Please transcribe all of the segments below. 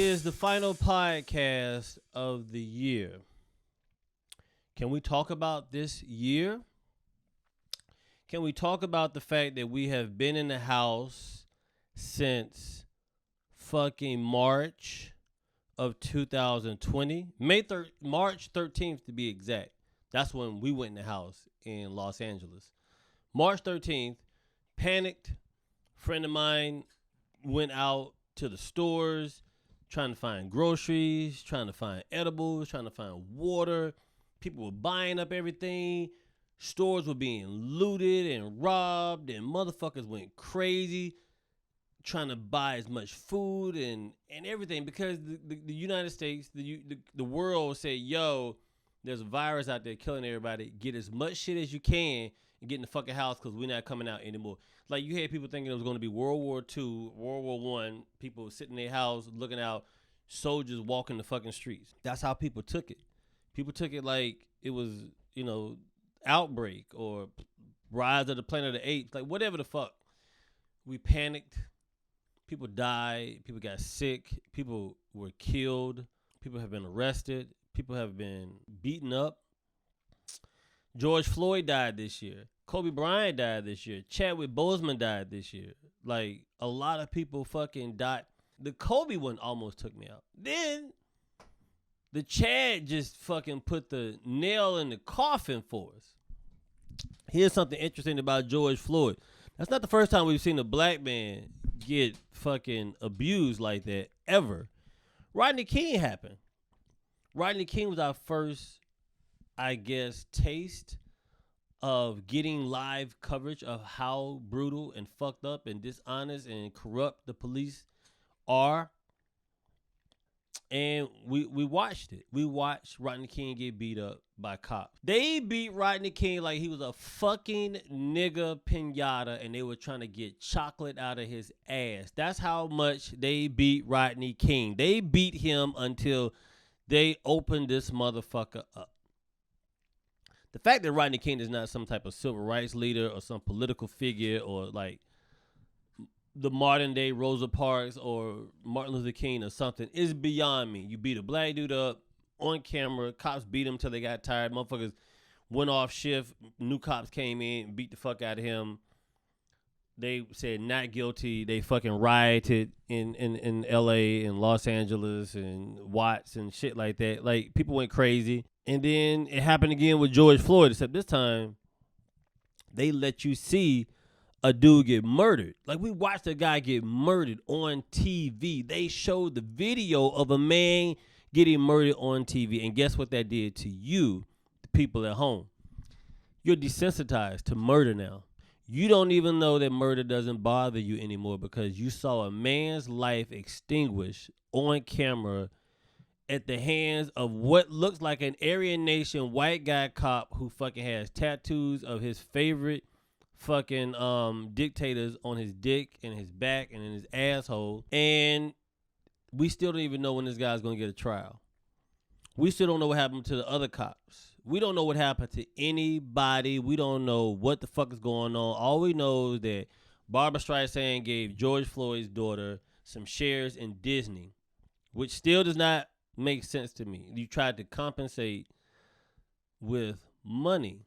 is the final podcast of the year. Can we talk about this year? Can we talk about the fact that we have been in the house since fucking March of 2020? March 13th to be exact. That's when we went in the house in Los Angeles. March 13th, panicked. Friend of mine went out to the stores trying to find groceries, trying to find edibles, trying to find water. People were buying up everything. Stores were being looted and robbed, and motherfuckers went crazy trying to buy as much food and everything because the United States, the world said, yo, there's a virus out there killing everybody. Get as much shit as you can and get in the fucking house because we're not coming out anymore. Like, you had people thinking it was going to be World War II, World War I, people sitting in their house looking out, soldiers walking the fucking streets. That's how people took it. People took it like it was, Outbreak or Rise of the Planet of the Apes, like whatever the fuck. We panicked. People died. People got sick. People were killed. People have been arrested. People have been beaten up. George Floyd died this year. Kobe Bryant died this year. Chadwick Boseman died this year. Like, a lot of people fucking died. The Kobe one almost took me out. Then the Chad just fucking put the nail in the coffin for us. Here's something interesting about George Floyd. That's not the first time we've seen a black man get fucking abused like that ever. Rodney King happened. Rodney King was our first, I guess, taste of getting live coverage of how brutal and fucked up and dishonest and corrupt the police are. And we watched it. We watched Rodney King get beat up by cops. They beat Rodney King like he was a fucking nigga pinata and they were trying to get chocolate out of his ass. That's how much they beat Rodney King. They beat him until they opened this motherfucker up. The fact that Rodney King is not some type of civil rights leader or some political figure or like the modern day Rosa Parks or Martin Luther King or something is beyond me. You beat a black dude up on camera. Cops beat him till they got tired. Motherfuckers went off shift. New cops came in and beat the fuck out of him. They said not guilty. They fucking rioted in LA and Los Angeles and Watts and shit like that. Like, people went crazy. And then it happened again with George Floyd, except this time they let you see a dude get murdered. Like, we watched a guy get murdered on TV. They showed the video of a man getting murdered on TV. And guess what that did to you, the people at home? You're desensitized to murder now. You don't even know that murder doesn't bother you anymore because you saw a man's life extinguished on camera at the hands of what looks like an Aryan Nation white guy cop who fucking has tattoos of his favorite fucking dictators on his dick and his back and in his asshole. And we still don't even know when this guy's going to get a trial. We still don't know what happened to the other cops. We don't know what happened to anybody. We don't know what the fuck is going on. All we know is that Barbara Streisand gave George Floyd's daughter some shares in Disney, which still does not make sense to me. You tried to compensate with money.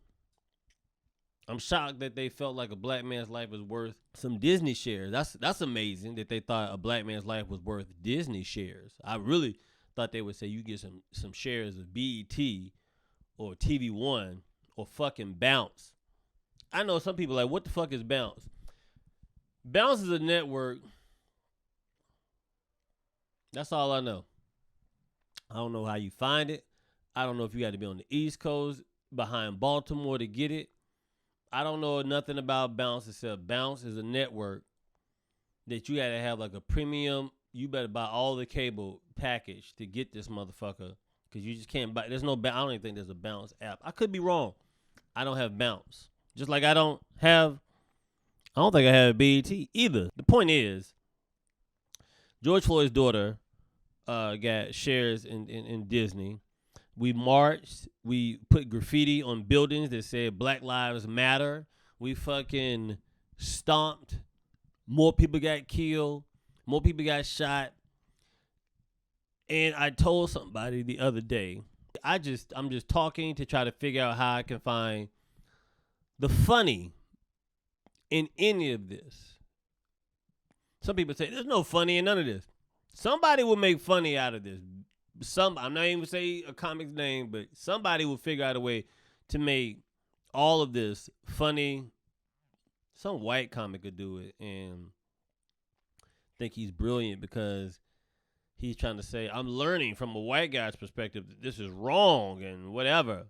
I'm shocked that they felt like a black man's life was worth some Disney shares. That's amazing that they thought a black man's life was worth Disney shares. I really thought they would say you get some shares of BET or TV One or fucking Bounce. I know some people are like, what the fuck is Bounce? Bounce is a network. That's all I know. I don't know how you find it. I don't know if you got to be on the East Coast behind Baltimore to get it. I don't know nothing about Bounce except Bounce is a network that you got to have like a premium. You better buy all the cable package to get this motherfucker because you just can't buy. There's no. I don't even think there's a Bounce app. I could be wrong. I don't have Bounce. Just like I don't think I have BET either. The point is, George Floyd's daughter got shares in Disney. We marched. We put graffiti on buildings that said Black Lives Matter. We fucking stomped. More people got killed. More people got shot. And I told somebody the other day, I'm just talking to try to figure out how I can find the funny in any of this. Some people say there's no funny in none of this. Somebody will make funny out of this. I'm not even say a comic's name, but somebody will figure out a way to make all of this funny. Some white comic could do it and think he's brilliant because he's trying to say, I'm learning from a white guy's perspective that this is wrong and whatever.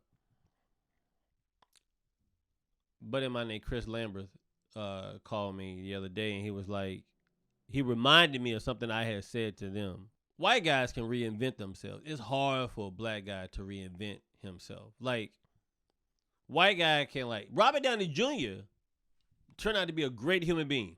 Buddy of mine named Chris Lambert called me the other day, and he was like, he reminded me of something I had said to them. White guys can reinvent themselves. It's hard for a black guy to reinvent himself. Like, white guy can, like, Robert Downey Jr. turned out to be a great human being.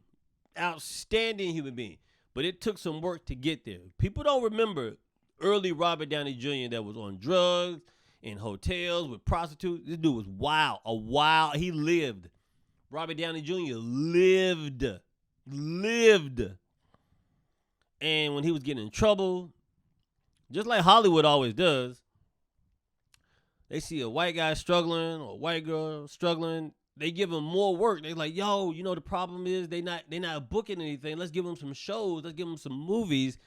Outstanding human being. But it took some work to get there. People don't remember early Robert Downey Jr. that was on drugs, in hotels, with prostitutes. This dude was wild. He lived. Robert Downey Jr. lived. And when he was getting in trouble, just like Hollywood always does, they see a white guy struggling or a white girl struggling, they give them more work. They like, yo, you know, the problem is they not booking anything. Let's give them some shows. Let's give them some movies.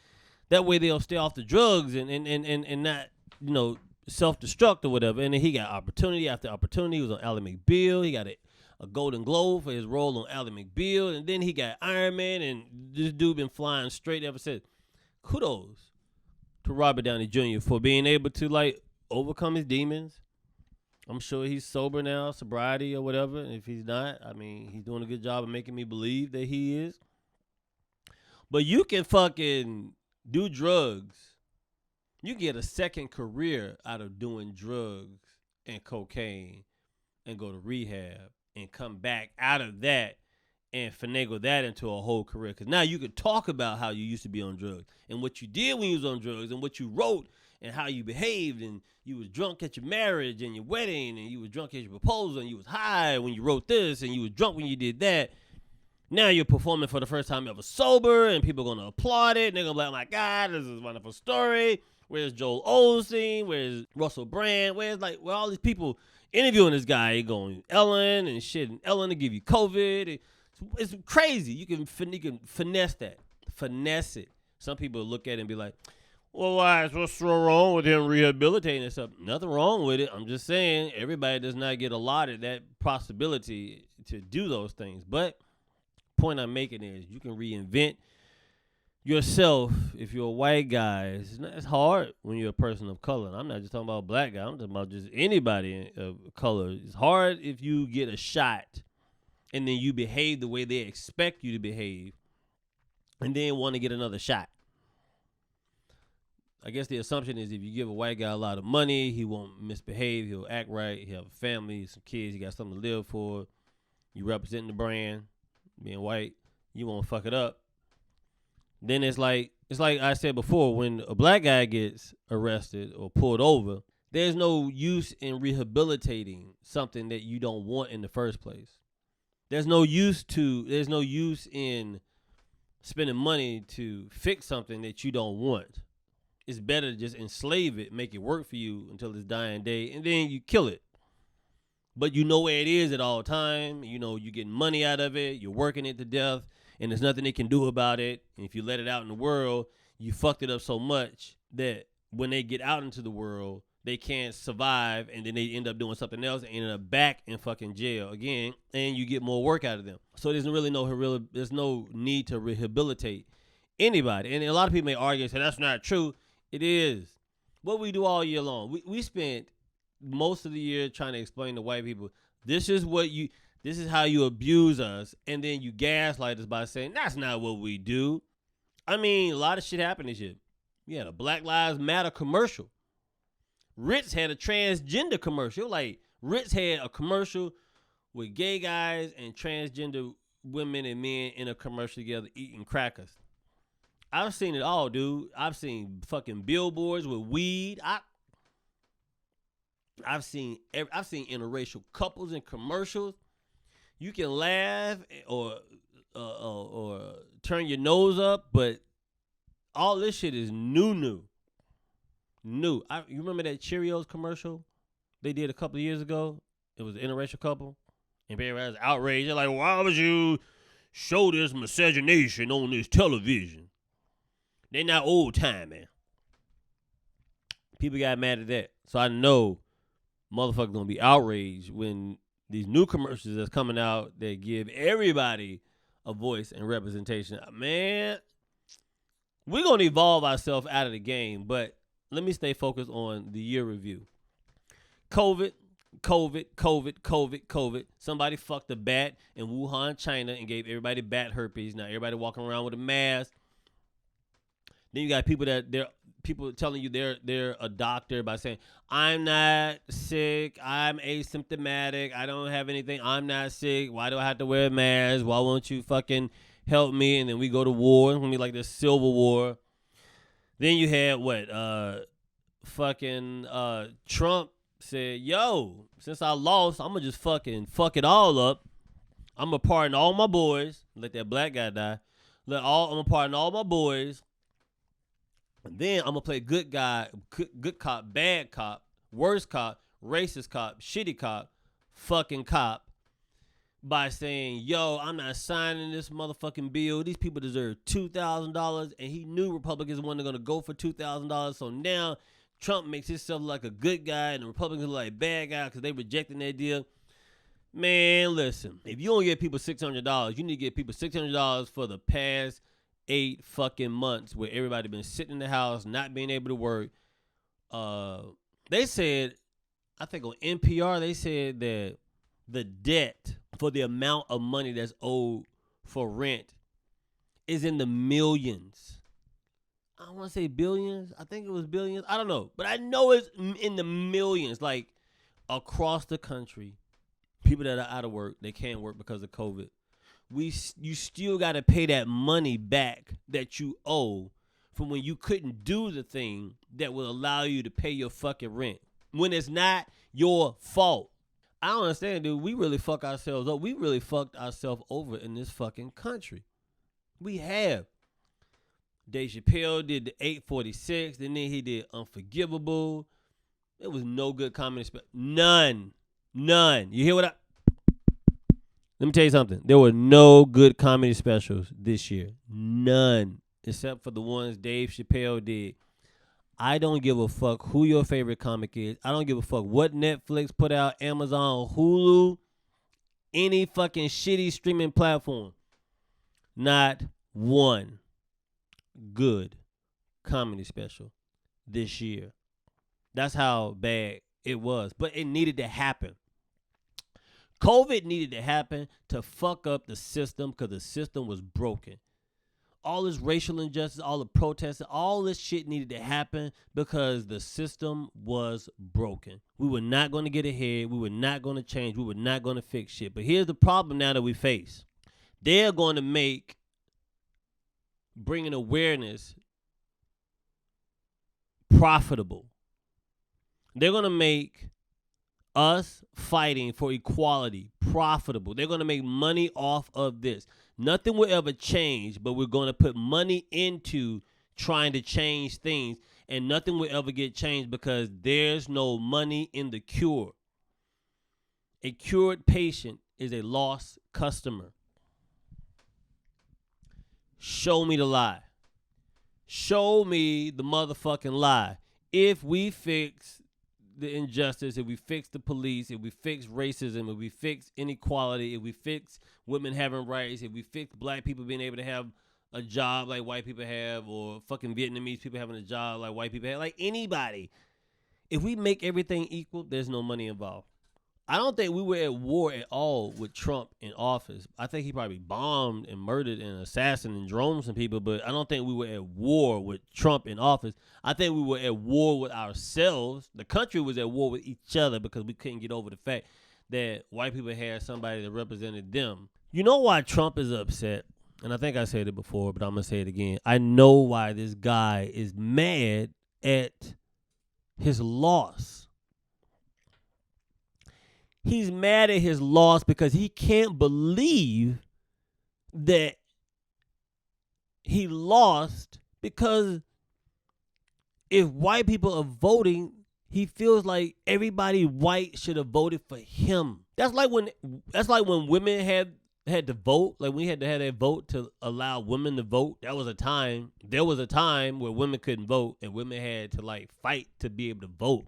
That way they'll stay off the drugs and not, you know, self-destruct or whatever. And then he got opportunity after opportunity. He was on Ally McBeal. He got a Golden Globe for his role on Ally McBeal. And then he got Iron Man. And this dude been flying straight ever since. Kudos to Robert Downey Jr. for being able to, like, overcome his demons. I'm sure he's sober now, sobriety or whatever. And if he's not, I mean, he's doing a good job of making me believe that he is. But you can fucking do drugs. You get a second career out of doing drugs and cocaine and go to rehab and come back out of that and finagle that into a whole career. Because now you could talk about how you used to be on drugs and what you did when you was on drugs and what you wrote and how you behaved, and you was drunk at your marriage and your wedding, and you was drunk at your proposal, and you was high when you wrote this, and you was drunk when you did that. Now you're performing for the first time ever sober, and people are going to applaud it, and they're going to be like, oh my God, this is a wonderful story. Where's Joel Osteen? Where's Russell Brand? Where all these people interviewing this guy, going Ellen and shit, and Ellen to give you COVID. It's crazy. You can finesse that. Finesse it. Some people look at it and be like, well, what's so wrong with him rehabilitating himself? Nothing wrong with it. I'm just saying everybody does not get allotted that possibility to do those things. But point I'm making is you can reinvent yourself if you're a white guy. It's hard when you're a person of color. And I'm not just talking about a black guy. I'm talking about just anybody of color. It's hard if you get a shot and then you behave the way they expect you to behave and then want to get another shot. I guess the assumption is if you give a white guy a lot of money, he won't misbehave. He'll act right. He'll have a family, some kids. He got something to live for. You representing the brand, being white, you won't fuck it up. Then it's like I said before, when a black guy gets arrested or pulled over, there's no use in rehabilitating something that you don't want in the first place. There's no use in spending money to fix something that you don't want. It's better to just enslave it, make it work for you until its dying day, and then you kill it. But you know where it is at all time. You know you're getting money out of it. You're working it to death, and there's nothing they can do about it. And if you let it out in the world, you fucked it up so much that when they get out into the world, they can't survive, and then they end up doing something else and end up back in fucking jail again, and you get more work out of them. So there's no need to rehabilitate anybody. And a lot of people may argue and say that's not true. It is. What we do all year long. We spent most of the year trying to explain to white people, this is how you abuse us, and then you gaslight us by saying that's not what we do. I mean, a lot of shit happened this year. We had a Black Lives Matter commercial. Ritz had a transgender commercial. Like, Ritz had a commercial with gay guys and transgender women and men in a commercial together eating crackers. I've seen it all, dude. I've seen fucking billboards with weed. I've seen interracial couples in commercials. You can laugh or turn your nose up, but all this shit is new. New. You remember that Cheerios commercial they did a couple of years ago? It was an interracial couple. And everybody was outraged. They're like, why would you show this miscegenation on this television? They're not old timing. People got mad at that. So I know motherfuckers gonna be outraged when these new commercials that's coming out that give everybody a voice and representation. Man, we're gonna evolve ourselves out of the game, but let me stay focused on the year review. COVID. Somebody fucked a bat in Wuhan, China, and gave everybody bat herpes. Now everybody walking around with a mask. Then you got people telling you they're a doctor by saying, I'm not sick, I'm asymptomatic, I don't have anything, I'm not sick, why do I have to wear a mask? Why won't you fucking help me? And then we go to war. It's gonna be like the Civil War. Then you had Trump said, yo, since I lost, I'm gonna just fucking fuck it all up. I'm gonna pardon all my boys. Let that black guy die. I'm gonna pardon all my boys. And then I'm gonna play good guy, good cop, bad cop, worst cop, racist cop, shitty cop, fucking cop, by saying, yo, I'm not signing this motherfucking bill. These people deserve $2,000. And he knew Republicans weren't gonna go for $2,000. So now Trump makes himself like a good guy and the Republicans look like bad guy because they rejecting that deal. Man, listen, if you don't get people $600, you need to get people $600 for the past 8 fucking months where everybody been sitting in the house, not being able to work. They said, I think on NPR, they said that the debt for the amount of money that's owed for rent is in the millions. I don't want to say billions. I think it was billions. I don't know. But I know it's in the millions. Like, across the country, people that are out of work, they can't work because of COVID. You still got to pay that money back that you owe from when you couldn't do the thing that will allow you to pay your fucking rent. When it's not your fault. I don't understand, dude. We really fuck ourselves up. We really fucked ourselves over in this fucking country. We have. Dave Chappelle did the 846, and then he did Unforgivable. There was no good comedy special. None. You hear what I... Let me tell you something. There were no good comedy specials this year. None. Except for the ones Dave Chappelle did. I don't give a fuck who your favorite comic is. I don't give a fuck what Netflix put out, Amazon, Hulu, any fucking shitty streaming platform. Not one good comedy special this year. That's how bad it was. But it needed to happen. COVID needed to happen to fuck up the system because the system was broken. All this racial injustice, all the protests, all this shit needed to happen because the system was broken. We were not going to get ahead. We were not going to change. We were not going to fix shit. But here's the problem now that we face. They're going to make bringing awareness profitable. They're going to make us fighting for equality profitable. They're going to make money off of this. Nothing will ever change, but we're going to put money into trying to change things, and nothing will ever get changed because there's no money in the cure. A cured patient is a lost customer. Show me the lie. Show me the motherfucking lie. If we fix the injustice, if we fix the police, if we fix racism, if we fix inequality, if we fix women having rights, if we fix black people being able to have a job like white people have, or fucking Vietnamese people having a job like white people have, like anybody, if we make everything equal, there's no money involved. I don't think we were at war at all with Trump in office. I think he probably bombed and murdered and assassinated and drone some people, but I don't think we were at war with Trump in office. I think we were at war with ourselves. The country was at war with each other because we couldn't get over the fact that white people had somebody that represented them. You know why Trump is upset? And I think I said it before, but I'm going to say it again. I know why this guy is mad at his loss. He's mad at his loss because he can't believe that he lost because if white people are voting, he feels like everybody white should have voted for him. That's like when women had to vote. Like we had to have that vote to allow women to vote. There was a time where women couldn't vote and women had to like fight to be able to vote.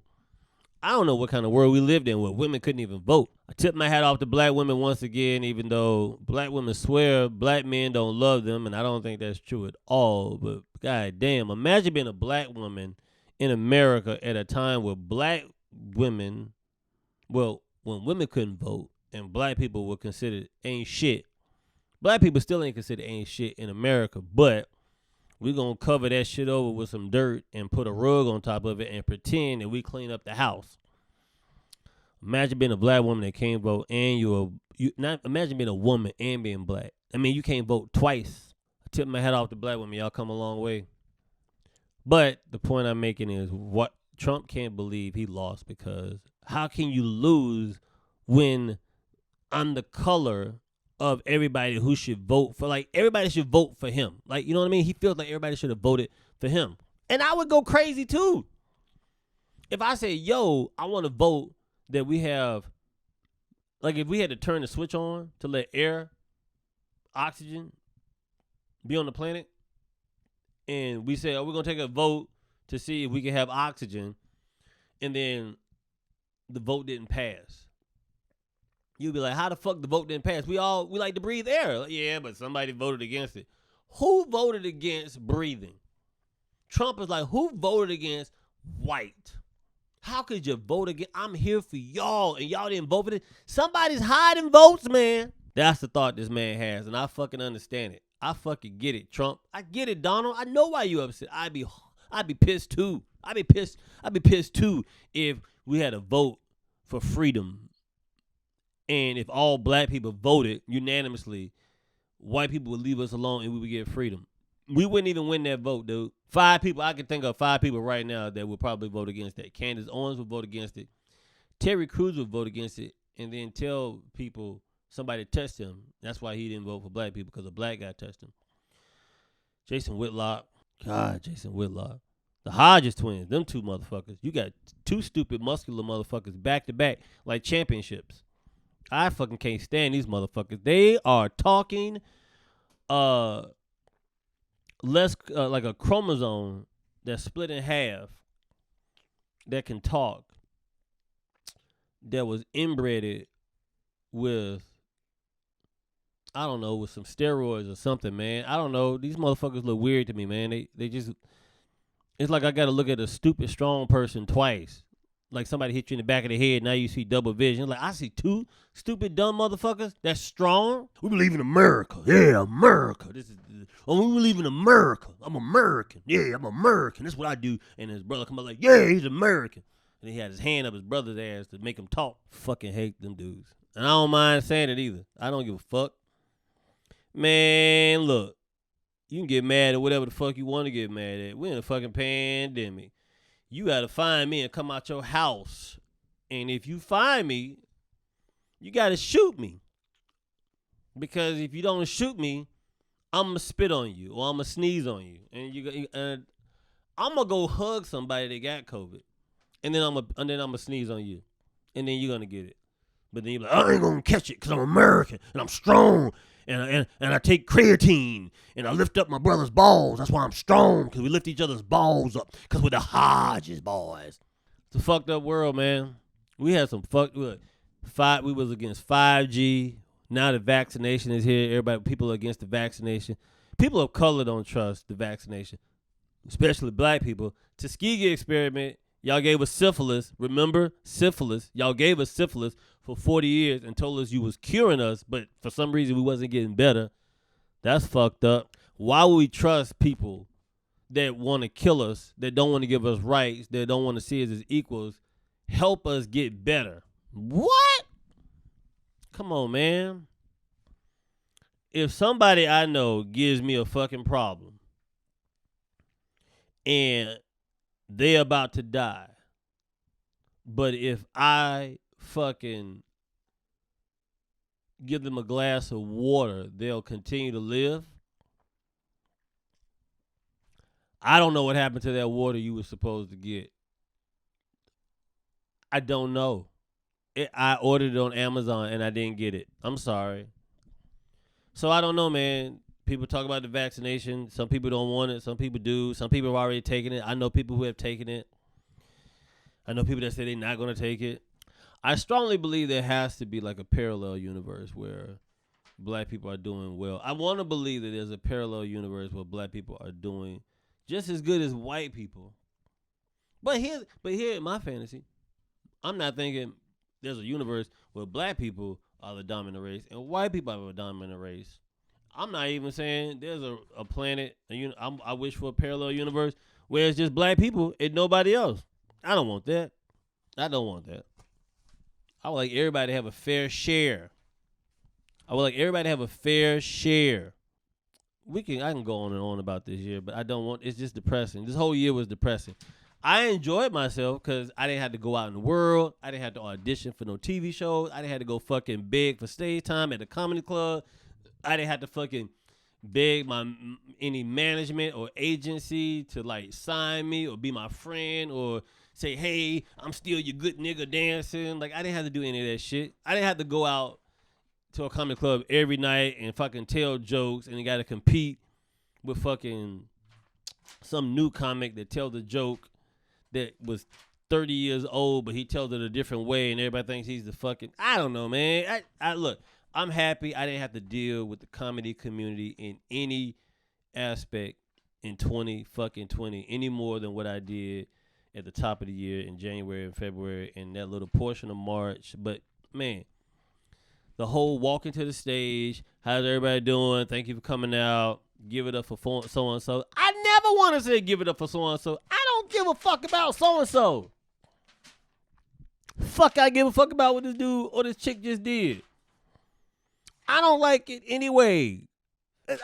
I don't know what kind of world we lived in where women couldn't even vote. I tip my hat off to black women once again, even though black women swear black men don't love them, and I don't think that's true at all. But god damn, imagine being a black woman in America at a time where black women, when women couldn't vote and black people were considered ain't shit. Black people still ain't considered ain't shit in America, but we're going to cover that shit over with some dirt and put a rug on top of it and pretend that we clean up the house. Imagine being a black woman that can't vote and imagine being a woman and being black. I mean, you can't vote twice. I tip my hat off to black women. Y'all come a long way. But the point I'm making is what Trump can't believe he lost, because how can you lose when I'm the color of everybody who should vote for, like, everybody should vote for him. Like, you know what I mean? He feels like everybody should have voted for him. And I would go crazy too. If I say, yo, I want to vote that we have, like if we had to turn the switch on to let air, oxygen be on the planet, and we say, oh, we're going to take a vote to see if we can have oxygen, and then the vote didn't pass. You'd be like, how the fuck the vote didn't pass? We like to breathe air. Like, yeah, but somebody voted against it. Who voted against breathing? Trump is like, who voted against white? How could you vote against? I'm here for y'all, and y'all didn't vote for it. Somebody's hiding votes, man. That's the thought this man has, and I fucking understand it. I fucking get it, Trump. I get it, Donald. I know why you upset. I'd be pissed too. I'd be pissed too if we had a vote for freedom. And if all black people voted unanimously, white people would leave us alone and we would get freedom. We wouldn't even win that vote, dude. 5 people, I can think of 5 people right now that would probably vote against that. Candace Owens would vote against it. Terry Crews would vote against it and then tell people somebody touched him. That's why he didn't vote for black people, because a black guy touched him. Jason Whitlock. God, Jason Whitlock. The Hodges twins, them 2 motherfuckers. You got 2 stupid, muscular motherfuckers back to back like championships. I fucking can't stand these motherfuckers. They are talking less like a chromosome that's split in half that can talk, that was inbred with, I don't know, with some steroids or something, man. I don't know. These motherfuckers look weird to me, man. They just, it's like I got to look at a stupid, strong person twice. Like somebody hit you in the back of the head, now you see double vision. Like, I see 2 stupid, dumb motherfuckers that's strong. We believe in America. Yeah, America. We believe in America. I'm American. Yeah, I'm American. That's what I do. And his brother come up like, yeah, he's American. And he had his hand up his brother's ass to make him talk. Fucking hate them dudes. And I don't mind saying it either. I don't give a fuck. Man, look. You can get mad at whatever the fuck you want to get mad at. We're in a fucking pandemic. You got to find me and come out your house. And if you find me, you got to shoot me. Because if you don't shoot me, I'm going to spit on you or I'm going to sneeze on you. And I'm going to go hug somebody that got COVID. And then I'm going to sneeze on you. And then you're going to get it. But then you're like, I ain't going to catch it because I'm American and I'm strong. And I take creatine and I lift up my brother's balls. That's why I'm strong, because we lift each other's balls up, because we're the Hodges boys. It's a fucked up world, man. We had some fucked. We was against 5G. Now the vaccination is here. People are against the vaccination. People of color don't trust the vaccination, especially black people. Tuskegee experiment, y'all gave us syphilis. Remember? Syphilis. Y'all gave us syphilis for 40 years and told us you was curing us, but for some reason we wasn't getting better. That's fucked up. Why would we trust people that want to kill us, that don't want to give us rights, that don't want to see us as equals, help us get better? What? Come on, man. If somebody I know gives me a fucking problem and they about to die, but if I fucking give them a glass of water, they'll continue to live, I don't know what happened to that water you were supposed to get. I don't know. I ordered it on Amazon and I didn't get it. I'm sorry. So I don't know, man. People talk about the vaccination. Some people don't want it. Some people do. Some people have already taken it. I know people who have taken it. I know people that say they're not going to take it. I strongly believe there has to be like a parallel universe where black people are doing well. I want to believe that there's a parallel universe where black people are doing just as good as white people. But here in my fantasy, I'm not thinking there's a universe where black people are the dominant race and white people are the dominant race. I'm not even saying there's a planet. I wish for a parallel universe where it's just black people and nobody else. I don't want that. I don't want that. I would like everybody to have a fair share. I would like everybody to have a fair share. I can go on and on about this year, but I don't want. It's just depressing. This whole year was depressing. I enjoyed myself because I didn't have to go out in the world. I didn't have to audition for no TV shows. I didn't have to go fucking beg for stage time at the comedy club. I didn't have to fucking beg any management or agency to like sign me or be my friend or say, hey, I'm still your good nigga dancing. Like, I didn't have to do any of that shit. I didn't have to go out to a comedy club every night and fucking tell jokes and you got to compete with fucking some new comic that tells a joke that was 30 years old, but he tells it a different way and everybody thinks he's the fucking, I don't know, man. I look, I'm happy I didn't have to deal with the comedy community in any aspect in 2020 any more than what I did at the top of the year in January and February and that little portion of March. But, man, the whole walking to the stage, how's everybody doing? Thank you for coming out. Give it up for so-and-so. I never want to say give it up for so-and-so. I don't give a fuck about so-and-so. Fuck I give a fuck about what this dude or this chick just did. I don't like it anyway.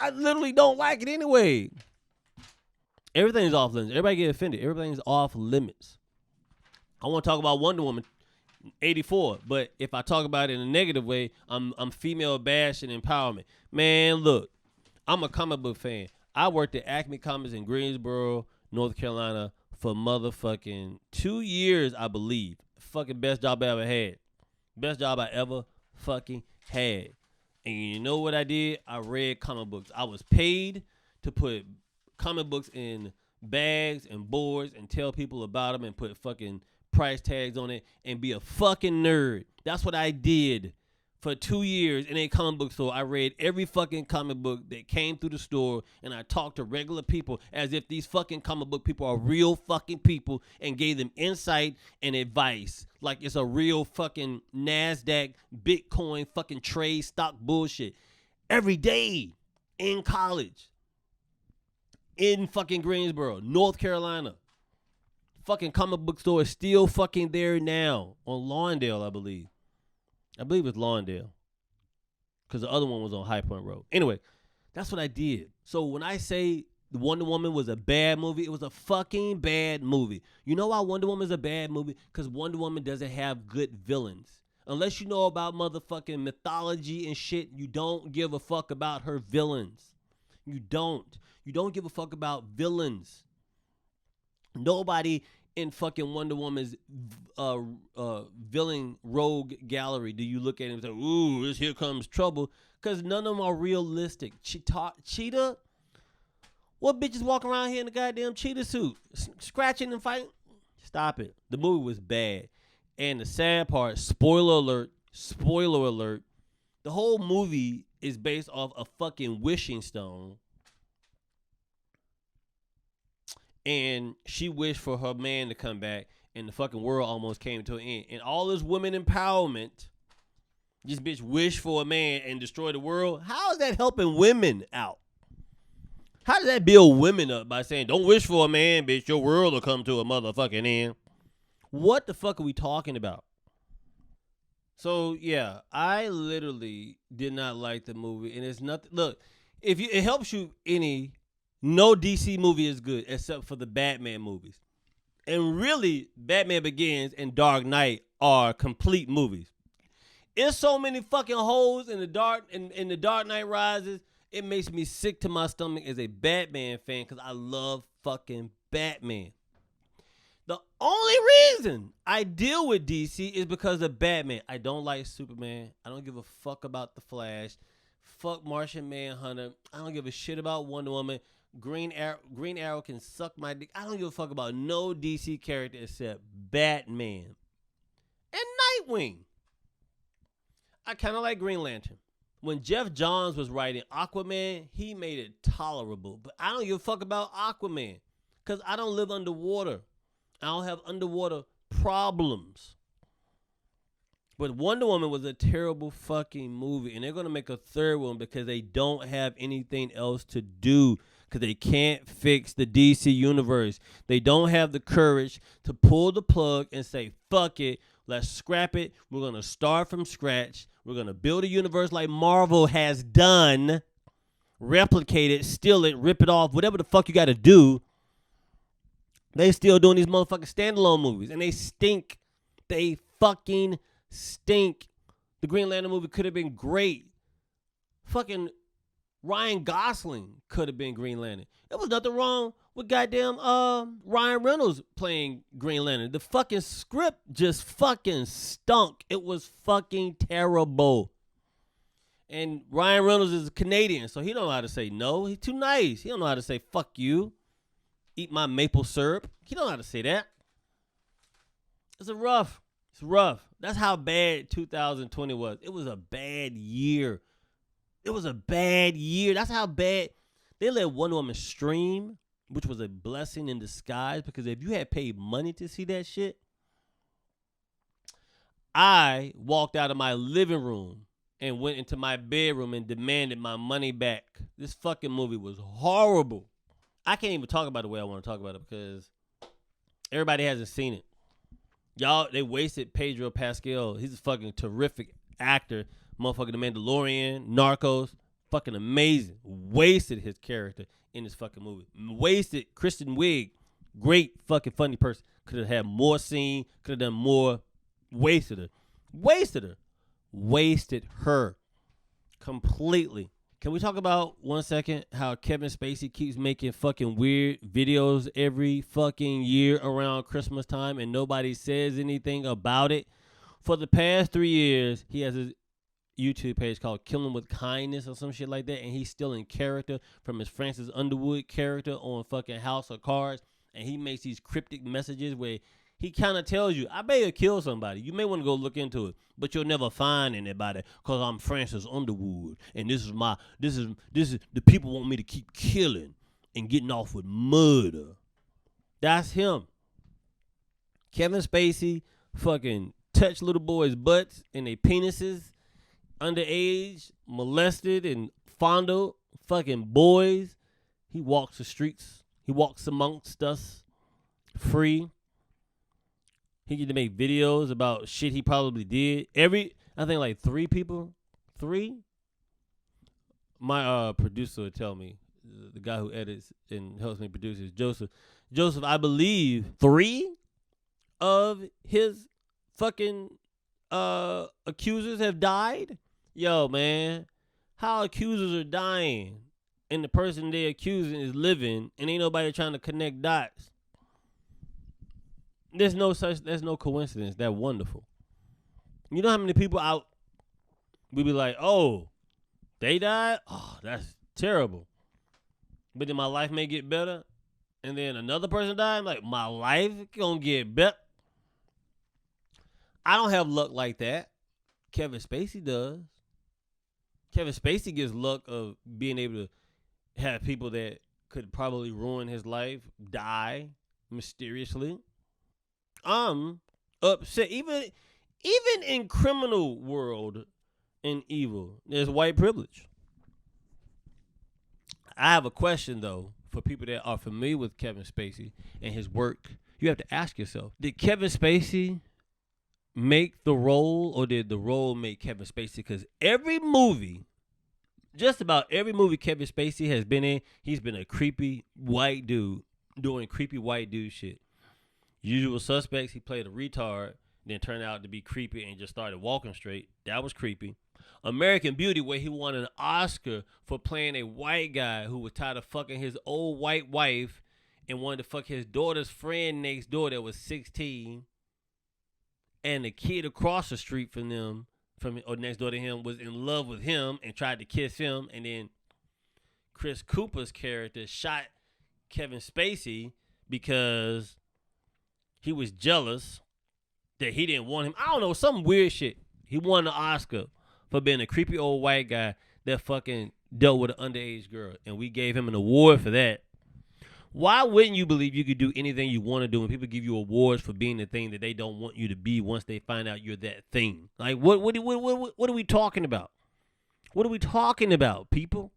I literally don't like it anyway. Everything's off limits. Everybody get offended. Everything's off limits. I want to talk about Wonder Woman 84, but if I talk about it in a negative way, I'm female bashing empowerment. Man, look, I'm a comic book fan. I worked at Acme Comics in Greensboro, North Carolina for motherfucking 2 years, I believe. Fucking best job I ever had. Best job I ever fucking had. And you know what I did? I read comic books. I was paid to put comic books in bags and boards and tell people about them and put fucking price tags on it and be a fucking nerd. That's what I did for 2 years in a comic book store. I read every fucking comic book that came through the store and I talked to regular people as if these fucking comic book people are real fucking people and gave them insight and advice like it's a real fucking NASDAQ, Bitcoin, fucking trade stock bullshit. Every day in college, in fucking Greensboro, North Carolina. Fucking comic book store is still fucking there now on Lawndale, I believe. I believe it's Lawndale because the other one was on High Point Road. Anyway, that's what I did. So when I say Wonder Woman was a bad movie, it was a fucking bad movie. You know why Wonder Woman is a bad movie? Because Wonder Woman doesn't have good villains. Unless you know about motherfucking mythology and shit, you don't give a fuck about her villains. You don't. You don't give a fuck about villains. Nobody in fucking Wonder Woman's villain rogue gallery do you look at him and say, ooh, this here comes trouble. Because none of them are realistic. Cheetah? What bitches walking around here in the goddamn cheetah suit? Scratching and fighting? Stop it. The movie was bad. And the sad part, spoiler alert, the whole movie is based off a fucking wishing stone. And she wished for her man to come back, and the fucking world almost came to an end. And all this women empowerment, this bitch wished for a man and destroy the world. How is that helping women out? How does that build women up by saying, don't wish for a man, bitch, your world will come to a motherfucking end? What the fuck are we talking about? So, yeah, I literally did not like the movie, and it's nothing. Look, if it helps you any... No DC movie is good except for the Batman movies. And really, Batman Begins and Dark Knight are complete movies. There's so many fucking holes in the Dark Knight Rises It makes me sick to my stomach as a Batman fan because I love fucking Batman. The only reason I deal with DC is because of Batman. I don't like Superman. I don't give a fuck about The Flash. Fuck Martian Manhunter. I don't give a shit about Wonder Woman. Green Arrow can suck my dick. I don't give a fuck about no DC character except Batman and Nightwing. I kind of like Green Lantern. When Jeff Johns was writing Aquaman, he made it tolerable. But I don't give a fuck about Aquaman because I don't live underwater. I don't have underwater problems. But Wonder Woman was a terrible fucking movie. And they're going to make a third one because they don't have anything else to do. Because they can't fix the DC universe. They don't have the courage to pull the plug and say, fuck it. Let's scrap it. We're going to start from scratch. We're going to build a universe like Marvel has done. Replicate it, steal it, rip it off, whatever the fuck you got to do. They still doing these motherfucking standalone movies. And they stink. They fucking stink. The Green Lantern movie could have been great. Fucking Ryan Gosling could have been Green Lantern. There was nothing wrong with goddamn Ryan Reynolds playing Green Lantern. The fucking script just fucking stunk. It was fucking terrible. And Ryan Reynolds is a Canadian, so he don't know how to say no. He's too nice. He don't know how to say fuck you. Eat my maple syrup. He don't know how to say that. It's rough. It's rough. That's how bad 2020 was. It was a bad year. It was a bad year. That's how bad. They let Wonder Woman stream, which was a blessing in disguise, because if you had paid money to see that shit, I walked out of my living room and went into my bedroom and demanded my money back. This fucking movie was horrible. I can't even talk about it the way I want to talk about it because everybody hasn't seen it. Y'all, they wasted Pedro Pascal. He's a fucking terrific actor. Motherfucking The Mandalorian, Narcos, fucking amazing. Wasted his character in this fucking movie. Wasted Kristen Wiig. Great fucking funny person. Could have had more scene. Could have done more. Wasted her. Wasted her. Wasted her. Completely. Can we talk about 1 second how Kevin Spacey keeps making fucking weird videos every fucking year around Christmas time and nobody says anything about it? For the past 3 years, he has his YouTube page called Killing with Kindness or some shit like that, and he's still in character from his Francis Underwood character on fucking House of Cards, and he makes these cryptic messages where he kind of tells you, I may have killed somebody. You may want to go look into it, but you'll never find anybody because I'm Francis Underwood, and this is the people want me to keep killing and getting off with murder. That's him. Kevin Spacey fucking touched little boys' butts and their penises, underage, molested and fondled fucking boys. He walks the streets. He walks amongst us free. He get to make videos about shit he probably did. I think like 3 people. 3? My producer would tell me, the guy who edits and helps me produce is Joseph. Joseph, I believe 3 of his fucking accusers have died. Yo, man, how accusers are dying and the person they accusing is living and ain't nobody trying to connect dots. There's no coincidence. That wonderful. You know how many people out we be like, oh, they died? Oh, that's terrible. But then my life may get better. And then another person died. I'm like, my life gonna get better. I don't have luck like that. Kevin Spacey does. Kevin Spacey gets luck of being able to have people that could probably ruin his life die mysteriously. I'm upset. Even in criminal world and evil, there's white privilege. I have a question though for people that are familiar with Kevin Spacey and his work. You have to ask yourself: did Kevin Spacey make the role, or did the role make Kevin Spacey? Because every movie, just about every movie Kevin Spacey has been in, he's been a creepy white dude doing creepy white dude shit. Usual Suspects, he played a retard, then turned out to be creepy and just started walking straight. That was creepy. American Beauty, where he won an Oscar for playing a white guy who was tired of fucking his old white wife and wanted to fuck his daughter's friend next door that was 16, and the kid across the street from them, or next door to him, was in love with him and tried to kiss him, and then Chris Cooper's character shot Kevin Spacey because he was jealous that he didn't want him. I don't know, some weird shit. He won the Oscar for being a creepy old white guy that fucking dealt with an underage girl, and we gave him an award for that. Why wouldn't you believe you could do anything you want to do when people give you awards for being the thing that they don't want you to be once they find out you're that thing? Like, what are we talking about? What are we talking about, people?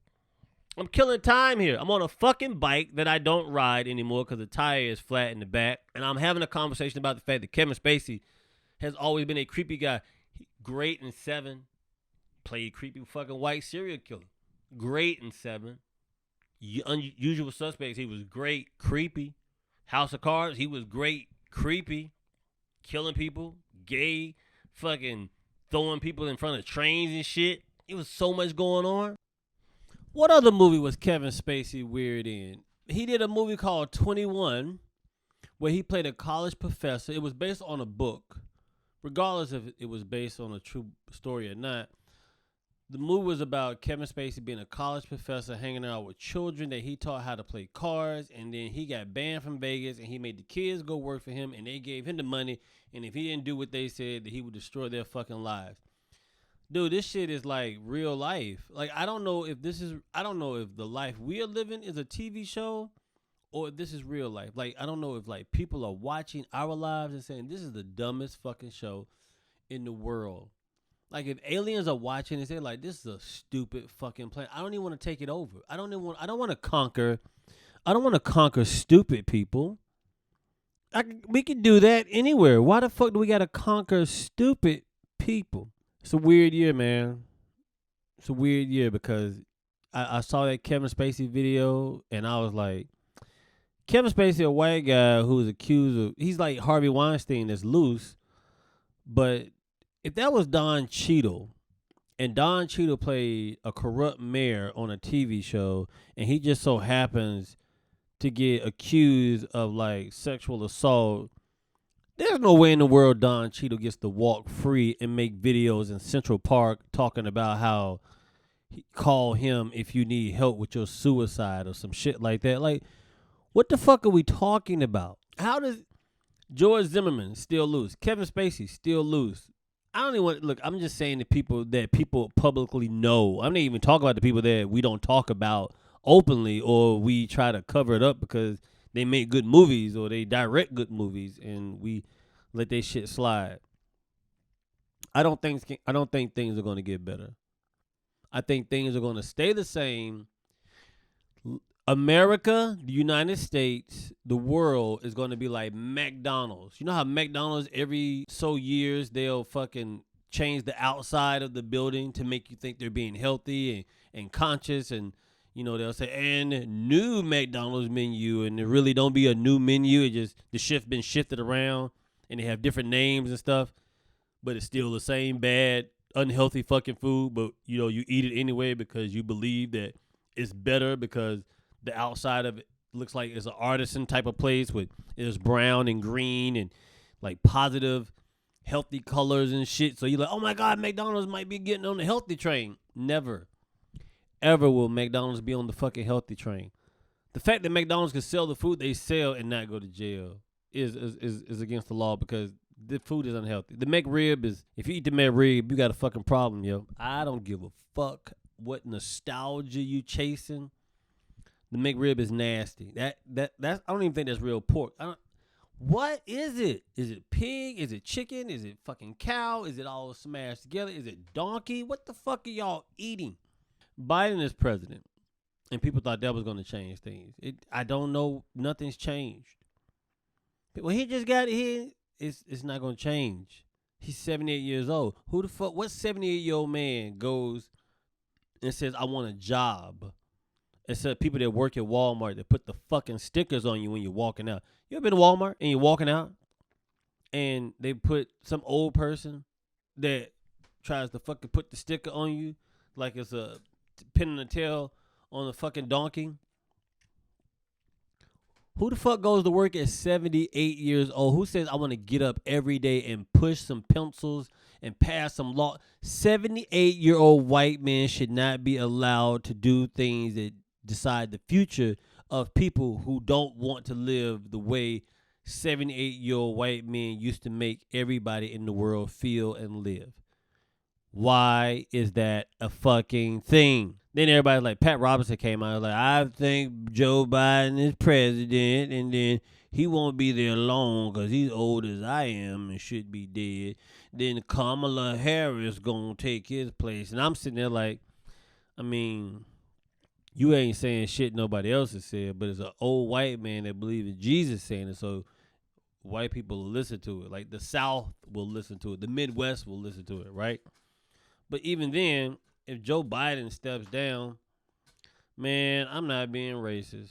I'm killing time here. I'm on a fucking bike that I don't ride anymore because the tire is flat in the back. And I'm having a conversation about the fact that Kevin Spacey has always been a creepy guy. Great in Seven. Played creepy fucking white serial killer. Great in Seven. Unusual Suspects, he was great. Creepy. House of Cards, he was great. Creepy. Killing people. Gay. Fucking throwing people in front of trains and shit. It was so much going on. What other movie was Kevin Spacey weird in? He did a movie called 21 where he played a college professor. It was based on a book. Regardless if it was based on a true story or not, the movie was about Kevin Spacey being a college professor hanging out with children that he taught how to play cards, and then he got banned from Vegas, and he made the kids go work for him, and they gave him the money, and if he didn't do what they said, that he would destroy their fucking lives. Dude, this shit is like real life. Like, I don't know if the life we are living is a TV show or if this is real life. Like, I don't know if like people are watching our lives and saying this is the dumbest fucking show in the world. Like, if aliens are watching and say like this is a stupid fucking planet, I don't even want to take it over. I don't want to conquer stupid people. We can do that anywhere. Why the fuck do we got to conquer stupid people? It's a weird year, man. It's a weird year because I saw that Kevin Spacey video and I was like, Kevin Spacey, a white guy who was accused of, he's like Harvey Weinstein that's loose. But if that was Don Cheadle, and Don Cheadle played a corrupt mayor on a TV show, and he just so happens to get accused of like sexual assault, there's no way in the world Don Cheadle gets to walk free and make videos in Central Park talking about how call him if you need help with your suicide or some shit like that. Like, what the fuck are we talking about? How does George Zimmerman still loose? Kevin Spacey still loose? I don't even want, look, I'm just saying the people that people publicly know. I'm not even talking about the people that we don't talk about openly or we try to cover it up because they make good movies or they direct good movies and we let their shit slide. I don't think things are going to get better. I think things are going to stay the same. America, the United States, the world is going to be like McDonald's. You know how McDonald's every so years they'll fucking change the outside of the building to make you think they're being healthy and conscious, and you know they'll say and new McDonald's menu, and it really don't be a new menu. It just the shift been shifted around and they have different names and stuff, but it's still the same bad, unhealthy fucking food. But you know you eat it anyway because you believe that it's better because the outside of it looks like it's an artisan type of place with it's brown and green and like positive, healthy colors and shit. So you're like, oh my God, McDonald's might be getting on the healthy train. Never, ever will McDonald's be on the fucking healthy train. The fact that McDonald's can sell the food they sell and not go to jail is against the law because the food is unhealthy. The McRib is, if you eat the McRib, you got a fucking problem, yo. I don't give a fuck what nostalgia you chasing. The McRib is nasty. That's I don't even think that's real pork. What is it? Is it pig? Is it chicken? Is it fucking cow? Is it all smashed together? Is it donkey? What the fuck are y'all eating? Biden is president, and people thought that was going to change things. I don't know. Nothing's changed. When he just got here, it's not going to change. He's 78 years old. Who the fuck? What 78-year-old man goes and says, I want a job? Except people that work at Walmart that put the fucking stickers on you when you're walking out. You ever been to Walmart and you're walking out and they put some old person that tries to fucking put the sticker on you like it's a pin in the tail on a fucking donkey. Who the fuck goes to work at 78 years old? Who says I want to get up every day and push some pencils and pass some law? 78-year-old white men should not be allowed to do things that decide the future of people who don't want to live the way 78-year-old white men used to make everybody in the world feel and live. Why is that a fucking thing? Then everybody like Pat Robertson came out like, I think Joe Biden is president, and then he won't be there long because he's old as I am and should be dead. Then Kamala Harris gonna take his place, and I'm sitting there like, I mean, you ain't saying shit nobody else has said, but it's an old white man that believes in Jesus saying it, so white people will listen to it. Like the South will listen to it, the Midwest will listen to it, right? But even then, if Joe Biden steps down, man, I'm not being racist.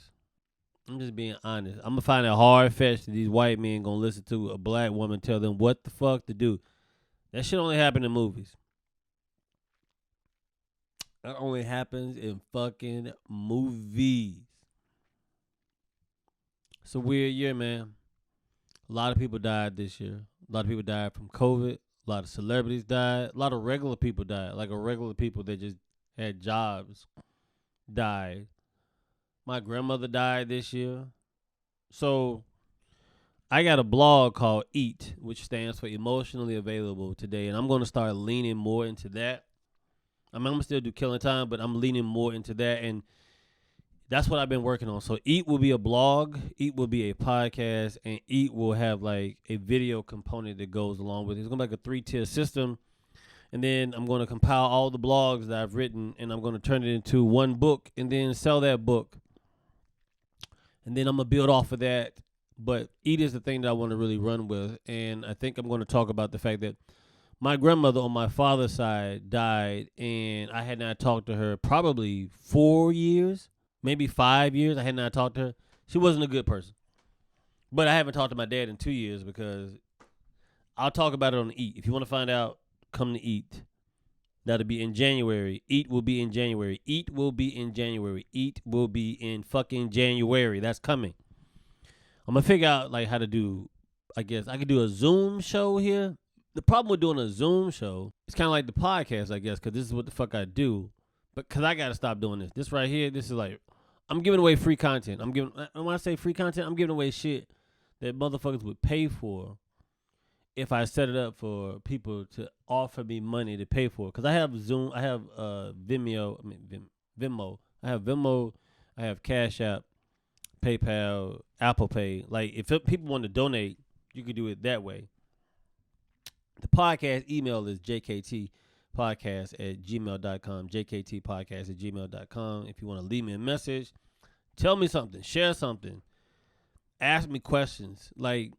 I'm just being honest. I'm going to find it hard fetched that these white men going to listen to a black woman tell them what the fuck to do. That shit only happen in movies. That only happens in fucking movies. It's a weird year, man. A lot of people died this year. A lot of people died from COVID. A lot of celebrities died. A lot of regular people died. Like regular people that just had jobs died. My grandmother died this year. So I got a blog called EAT, which stands for Emotionally Available Today. And I'm going to start leaning more into that. I mean, I'm going to still do Killing Time, but I'm leaning more into that. And that's what I've been working on. So EAT will be a blog, EAT will be a podcast, and EAT will have like a video component that goes along with it. It's going to be like a 3-tier system. And then I'm going to compile all the blogs that I've written, and I'm going to turn it into one book and then sell that book. And then I'm going to build off of that. But EAT is the thing that I want to really run with. And I think I'm going to talk about the fact that my grandmother on my father's side died, and I had not talked to her probably 4 years. Maybe 5 years. I had not talked to her. She wasn't a good person. But I haven't talked to my dad in 2 years because I'll talk about it on EAT. If you want to find out, come to EAT. That'll be in January. EAT will be in January. EAT will be in January. EAT will be in fucking January. That's coming. I'm going to figure out like how to do, I guess, I could do a Zoom show here. The problem with doing a Zoom show, it's kind of like the podcast, I guess, because this is what the fuck I do. But because I got to stop doing this. This right here, this is like, I'm giving away free content. When I say free content, I'm giving away shit that motherfuckers would pay for if I set it up for people to offer me money to pay for it. Because I have Zoom, I have Venmo. I have Venmo, I have Cash App, PayPal, Apple Pay. Like, if people want to donate, you could do it that way. The podcast email is jktpodcast@gmail.com, jktpodcast@gmail.com. If you want to leave me a message, tell me something, share something, ask me questions. Like,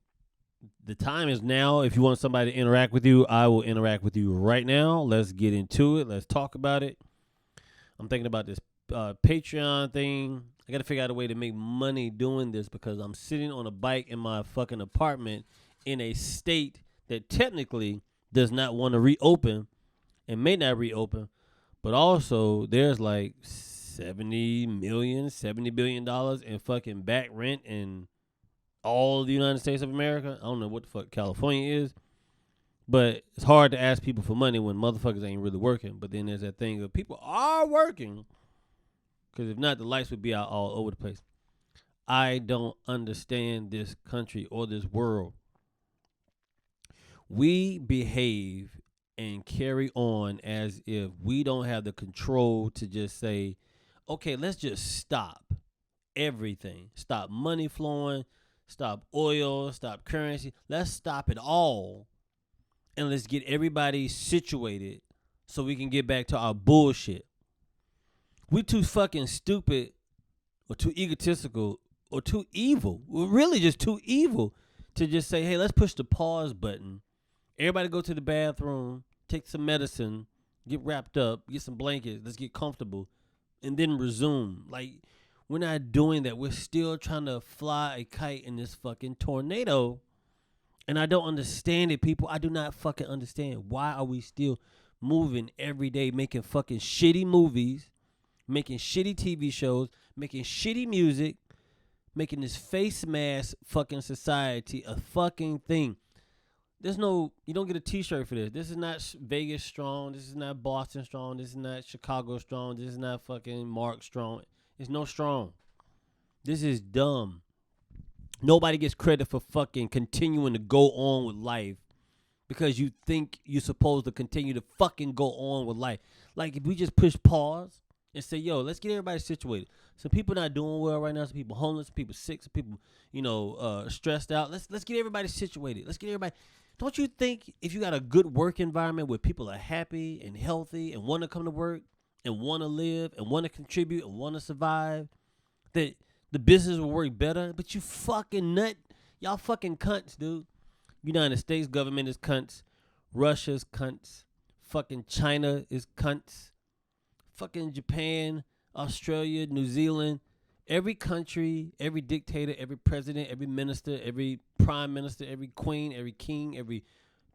the time is now. If you want somebody to interact with you, I will interact with you right now. Let's get into it. Let's talk about it. I'm thinking about this Patreon thing. I got to figure out a way to make money doing this because I'm sitting on a bike in my fucking apartment in a state that technically does not want to reopen and may not reopen, but also there's like $70 billion in fucking back rent in all the United States of America. I don't know what the fuck California is, but it's hard to ask people for money when motherfuckers ain't really working. But then there's that thing of people are working, because if not, the lights would be out all over the place. I don't understand this country or this world. We behave and carry on as if we don't have the control to just say, okay, let's just stop everything. Stop money flowing, stop oil, stop currency. Let's stop it all, and let's get everybody situated so we can get back to our bullshit. We too fucking stupid or too egotistical or too evil. We're really just too evil to just say, hey, let's push the pause button. Everybody go to the bathroom, take some medicine, get wrapped up, get some blankets, let's get comfortable, and then resume. Like, we're not doing that. We're still trying to fly a kite in this fucking tornado. And I don't understand it, people. I do not fucking understand. Why are we still moving every day, making fucking shitty movies, making shitty TV shows, making shitty music, making this face mask fucking society a fucking thing. You don't get a t-shirt for this. This is not Vegas strong. This is not Boston strong. This is not Chicago strong. This is not fucking Mark strong. It's no strong. This is dumb. Nobody gets credit for fucking continuing to go on with life because you think you're supposed to continue to fucking go on with life. Like if we just push pause and say, yo, let's get everybody situated. Some people not doing well right now. Some people homeless. Some people sick. Some people, stressed out. Let's get everybody situated. Let's get everybody. Don't you think if you got a good work environment where people are happy and healthy and want to come to work and want to live and want to contribute and want to survive, that the business will work better? But you fucking nut. Y'all fucking cunts, dude. United States government is cunts. Russia's cunts. Fucking China is cunts. Fucking Japan, Australia, New Zealand. Every country, every dictator, every president, every minister, every prime minister, every queen, every king, every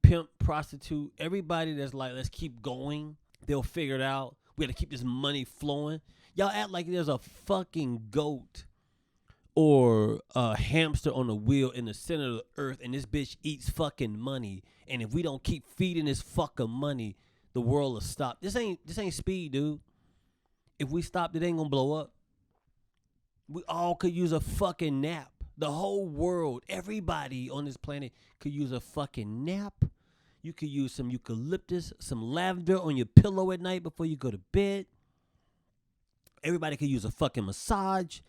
pimp, prostitute, everybody that's like, let's keep going. They'll figure it out. We got to keep this money flowing. Y'all act like there's a fucking goat or a hamster on a wheel in the center of the earth and this bitch eats fucking money. And if we don't keep feeding this fucking money, the world will stop. This ain't speed, dude. If we stopped, it ain't gonna blow up. We all could use a fucking nap. The whole world, everybody on this planet could use a fucking nap. You could use some eucalyptus, some lavender on your pillow at night before you go to bed. Everybody could use a fucking massage.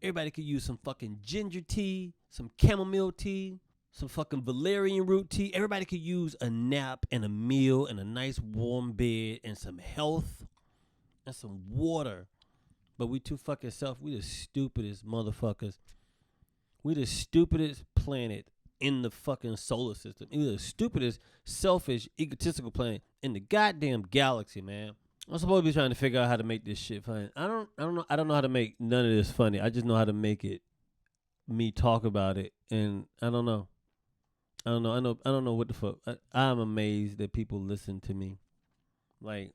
Everybody could use some fucking ginger tea, some chamomile tea, some fucking valerian root tea. Everybody could use a nap and a meal and a nice warm bed and some health and some water. But we too fucking we the stupidest motherfuckers. We the stupidest planet in the fucking solar system. We the stupidest, selfish, egotistical planet in the goddamn galaxy, man. I'm supposed to be trying to figure out how to make this shit funny. I don't know how to make none of this funny. I just know how to make it me talk about it, and I don't know. I don't know what the fuck. I'm amazed that people listen to me. Like,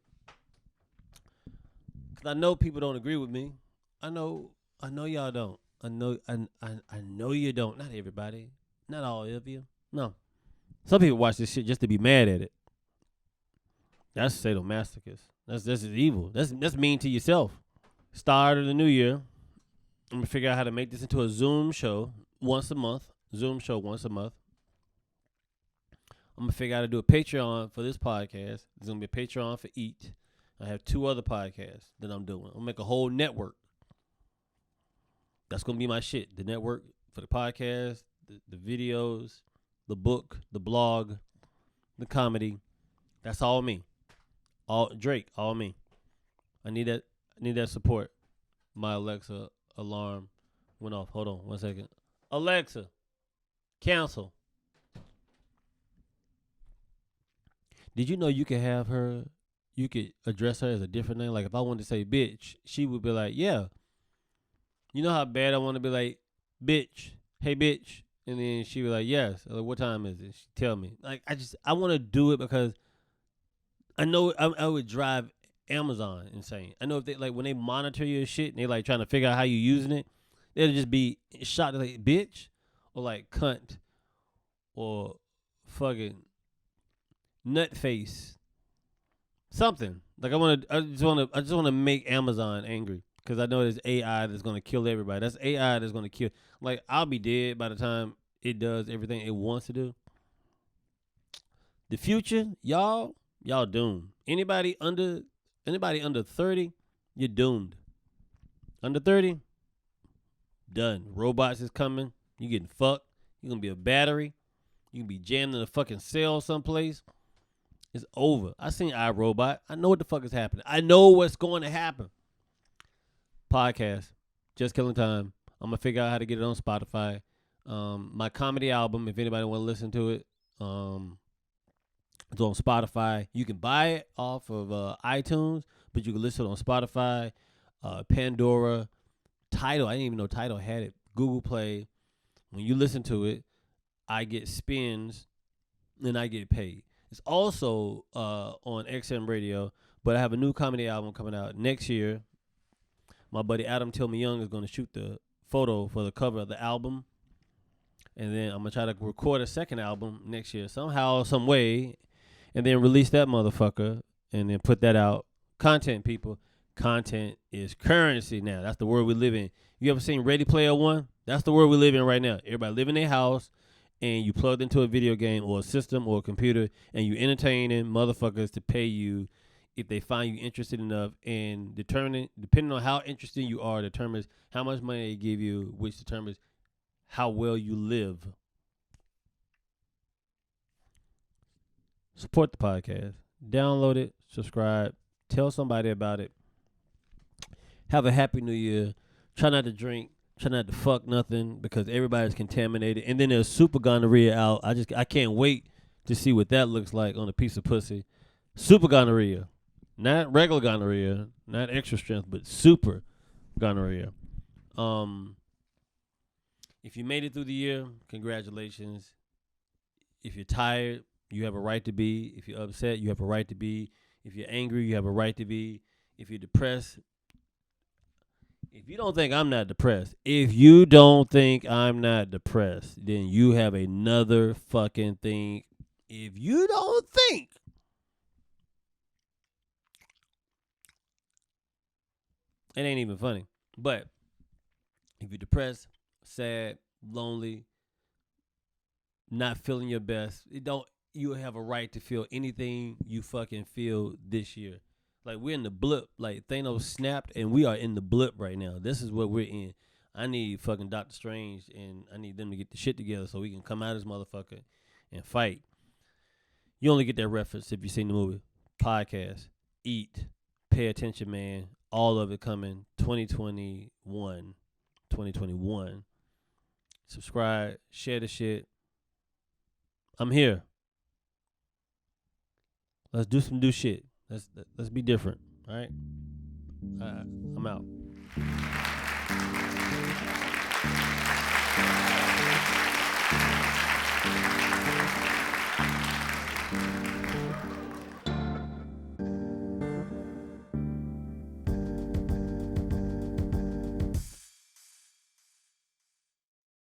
cause I know people don't agree with me. I know y'all don't. I know you don't. Not everybody. Not all of you. No. Some people watch this shit just to be mad at it. That's sadomasochist. That's evil. That's mean to yourself. Start of the new year, I'm gonna figure out how to make this into a Zoom show once a month. I'm gonna figure out how to do a Patreon for this podcast. There's gonna be a Patreon for Eat. I have 2 other podcasts that I'm doing. I'm gonna make a whole network. That's gonna be my shit. The network for the podcast, the videos, the book, the blog, the comedy. That's all me. All Drake, all me. I need that support. My Alexa alarm went off. Hold on 1 second. Alexa, cancel. Did you know you could address her as a different name? Like if I wanted to say bitch, she would be like, yeah. You know how bad I want to be like, bitch, hey bitch. And then she would be like, yes. Like, what time is it? She tell me. Like I want to do it because I know I would drive Amazon insane. I know if they when they monitor your shit and they like trying to figure out how you using it, they'll just be shocked like bitch or like cunt or fucking nut face. Something. Like I just want to make Amazon angry because I know there's AI that's going to kill everybody. That's AI that's going to kill. Like I'll be dead by the time it does everything it wants to do. The future, y'all doomed. Anybody under 30, you're doomed. Under 30, done. Robots is coming. You getting fucked. You're going to be a battery. You can be jammed in a fucking cell someplace. It's over. I seen iRobot. I know what the fuck is happening. I know what's going to happen. Podcast. Just Killing Time. I'm going to figure out how to get it on Spotify. My comedy album, if anybody want to listen to it, it's on Spotify. You can buy it off of iTunes, but you can listen to it on Spotify, Pandora, Tidal. I didn't even know Tidal had it. Google Play. When you listen to it, I get spins and I get paid. It's also on XM Radio, but I have a new comedy album coming out next year. My buddy Adam Tillman Young is going to shoot the photo for the cover of the album. And then I'm going to try to record a second album next year somehow, some way, and then release that motherfucker and then put that out. Content, people. Content is currency now. That's the world we live in. You ever seen Ready Player One? That's the world we live in right now. Everybody live in their house, and you plugged into a video game or a system or a computer, and you entertaining motherfuckers to pay you if they find you interested enough. And depending on how interesting you are, determines how much money they give you, which determines how well you live. Support the podcast. Download it. Subscribe. Tell somebody about it. Have a happy new year. Try not to drink. Try not to fuck nothing because everybody's contaminated. And then there's super gonorrhea out. I can't wait to see what that looks like on a piece of pussy. Super gonorrhea. Not regular gonorrhea. Not extra strength, but super gonorrhea. If you made it through the year, congratulations. If you're tired, you have a right to be. If you're upset, you have a right to be. If you're angry, you have a right to be. If you're depressed, if you don't think I'm not depressed, then you have another fucking thing. If you don't think, it ain't even funny. But if you're depressed, sad, lonely, not feeling your best, you have a right to feel anything you fucking feel this year. Like, we're in the blip. Like, Thanos snapped, and we are in the blip right now. This is what we're in. I need fucking Doctor Strange, and I need them to get the shit together so we can come out of this motherfucker and fight. You only get that reference if you've seen the movie. Podcast. Eat. Pay attention, man. All of it coming 2021. Subscribe. Share the shit. I'm here. Let's do some new shit. Let's be different. All right? I'm out.